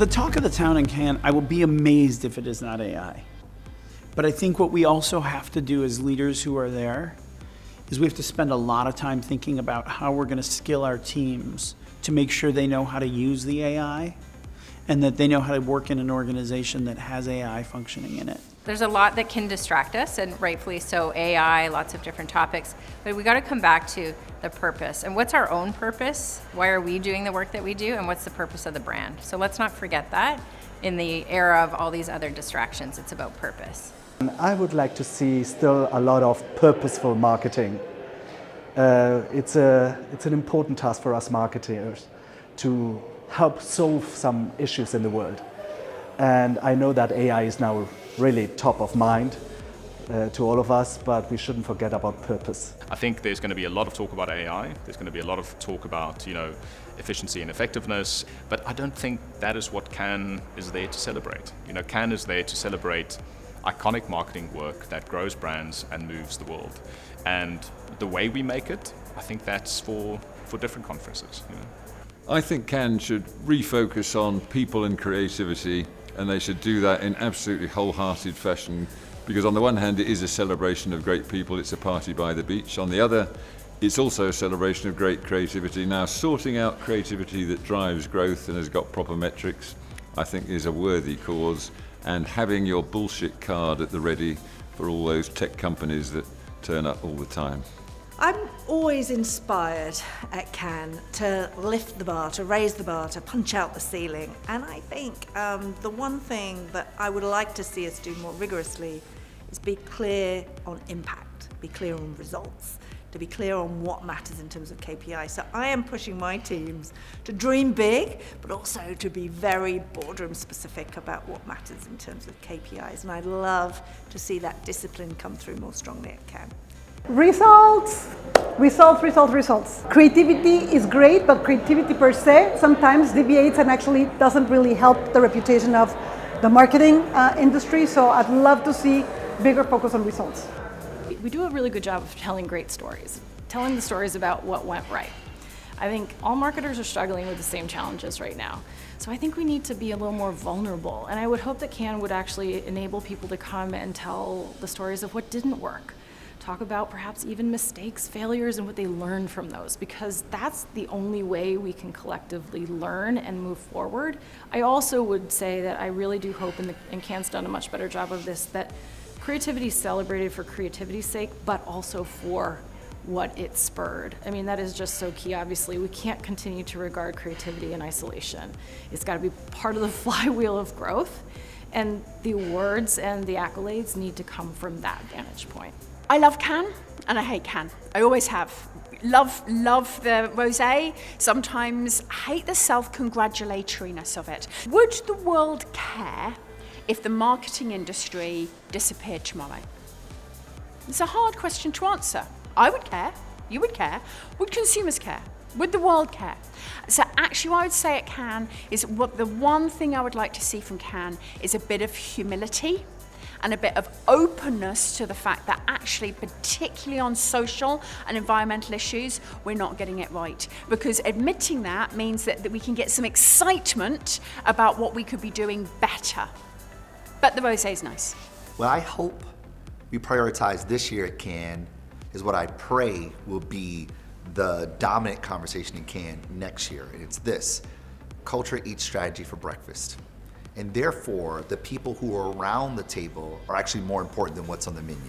The talk of the town in Cannes, I will be amazed if it is not AI. But I think what we also have to do as leaders who are there is we have to spend a lot of time thinking about how we're going to skill our teams to make sure they know how to use the AI and that they know how to work in an organization that has AI functioning in it. There's a lot that can distract us, and rightfully so, AI, lots of different topics, but we got to come back to the purpose. And what's our own purpose? Why are we doing the work that we do? And what's the purpose of the brand? So let's not forget that in the era of all these other distractions. It's about purpose. I would like to see still a lot of purposeful marketing. It's an important task for us marketers to help solve some issues in the world. And I know that AI is now really top of mind to all of us, but we shouldn't forget about purpose. I think there's going to be a lot of talk about AI. There's going to be a lot of talk about, efficiency and effectiveness, but I don't think that is what Cannes is there to celebrate. Cannes is there to celebrate iconic marketing work that grows brands and moves the world. And the way we make it, I think that's for different conferences. I think Cannes should refocus on people and creativity, and they should do that in absolutely wholehearted fashion, because on the one hand it is a celebration of great people, it's a party by the beach. On the other, it's also a celebration of great creativity. Now, sorting out creativity that drives growth and has got proper metrics, I think is a worthy cause, and having your bullshit card at the ready for all those tech companies that turn up all the time. I'm always inspired at Cannes to lift the bar, to raise the bar, to punch out the ceiling. And I think the one thing that I would like to see us do more rigorously is be clear on impact, be clear on results, to be clear on what matters in terms of KPI. So I am pushing my teams to dream big, but also to be very boardroom specific about what matters in terms of KPIs. And I'd love to see that discipline come through more strongly at Cannes. Results. Creativity is great, but creativity per se sometimes deviates and actually doesn't really help the reputation of the marketing industry. So I'd love to see bigger focus on results. We do a really good job of telling great stories, telling the stories about what went right. I think all marketers are struggling with the same challenges right now. So I think we need to be a little more vulnerable. And I would hope that Cannes would actually enable people to come and tell the stories of what didn't work. Talk about perhaps even mistakes, failures, and what they learned from those, because that's the only way we can collectively learn and move forward. I also would say that I really do hope, and Cannes done a much better job of this, that creativity is celebrated for creativity's sake, but also for what it spurred. I mean, that is just so key. Obviously, we can't continue to regard creativity in isolation. It's got to be part of the flywheel of growth, and the awards and the accolades need to come from that vantage point. I love Cannes and I hate Cannes. I always have. Love the rosé, sometimes hate the self-congratulatoriness of it. Would the world care if the marketing industry disappeared tomorrow? It's a hard question to answer. I would care, you would care. Would consumers care? Would the world care? So actually what I would say at Cannes is what the one thing I would like to see from Cannes is a bit of humility and a bit of openness to the fact that actually, particularly on social and environmental issues, we're not getting it right. Because admitting that means that we can get some excitement about what we could be doing better. But the rosé is nice. What I hope we prioritize this year at Cannes is what I pray will be the dominant conversation in Cannes next year. And it's this: culture eats strategy for breakfast. And therefore, the people who are around the table are actually more important than what's on the menu.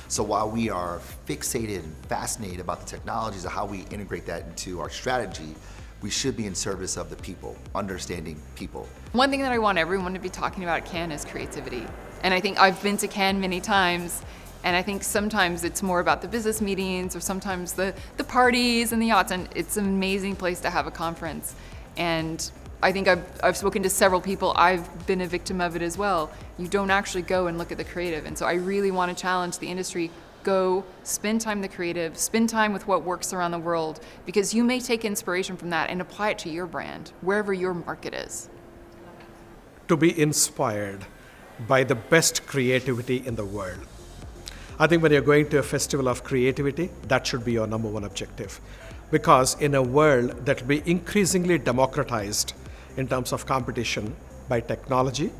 So while we are fixated and fascinated about the technologies of how we integrate that into our strategy, we should be in service of the people, understanding people. One thing that I want everyone to be talking about at Cannes is creativity. And I think I've been to Cannes many times, and I think sometimes it's more about the business meetings or sometimes the parties and the yachts, and it's an amazing place to have a conference. And I think I've spoken to several people, I've been a victim of it as well. You don't actually go and look at the creative, and so I really want to challenge the industry. Go, spend time with the creative, spend time with what works around the world, because you may take inspiration from that and apply it to your brand, wherever your market is. To be inspired by the best creativity in the world. I think when you're going to a festival of creativity, that should be your number one objective. Because in a world that will be increasingly democratized in terms of competition, by technology.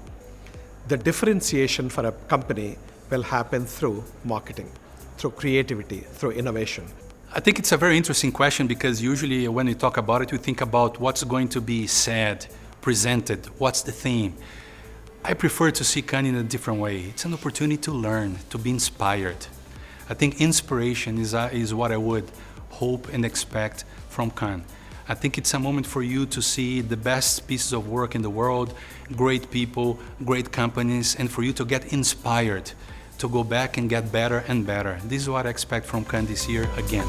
The differentiation for a company will happen through marketing, through creativity, through innovation. I think it's a very interesting question because usually when we talk about it, we think about what's going to be said, presented, what's the theme. I prefer to see Cannes in a different way. It's an opportunity to learn, to be inspired. I think inspiration is what I would hope and expect from Cannes. I think it's a moment for you to see the best pieces of work in the world, great people, great companies, and for you to get inspired, to go back and get better and better. This is what I expect from Cannes this year again.